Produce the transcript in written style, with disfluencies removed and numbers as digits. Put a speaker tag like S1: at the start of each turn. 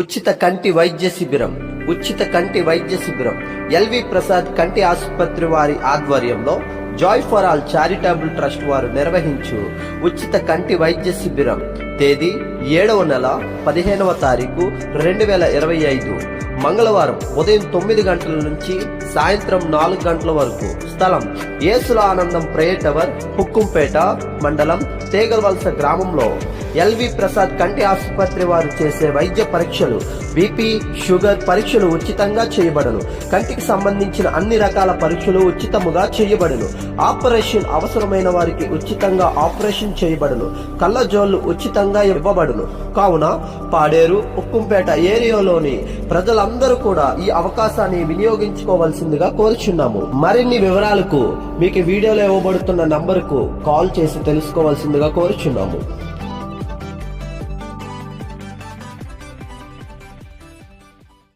S1: ఉచిత కంటి వైద్య శిబిరం ఎల్వి ప్రసాద్ కంటి ఆసుపత్రి వారి ఆధ్వర్యంలో Joy for all charitable trust వారు నిర్వహించు ఉచిత కంటి వైద్య శిబిరం తేదీ 7వ నెల 15వ తారీఖు 2025 మంగళవారం ఉదయం 9 గంటల నుంచి సాయంత్రం 4 గంటల వరకు. స్థలం యేసుల ఆనందం ప్రేయర్ టవర్, హుక్కుంపేట మండలం, తేగల్వలస గ్రామంలో. ఎల్వి ప్రసాద్ కంటి ఆసుపత్రి వారు చేసే వైద్య పరీక్షలు, బీపీ, షుగర్ పరీక్షలు ఉచితంగా చేయబడును. కంటికి సంబంధించిన అన్ని రకాల పరీక్షలు ఉచితముగా చేయబడును. ఆపరేషన్ అవసరమైన వారికి ఉచితంగా ఆపరేషన్ చేయబడును. కళ్ళజోళ్లు ఉచితంగా ఇవ్వబడును. కావున పాడేరు, ఉక్కుంపేట ఏరియాలోని ప్రజలందరూ కూడా ఈ అవకాశాన్ని వినియోగించుకోవాల్సిందిగా కోరుచున్నాము. మరిన్ని వివరాలకు మీకు వీడియోలో ఇవ్వబడుతున్న నంబరుకు కాల్ చేసి తెలుసుకోవాల్సిందిగా కోరుచున్నాము.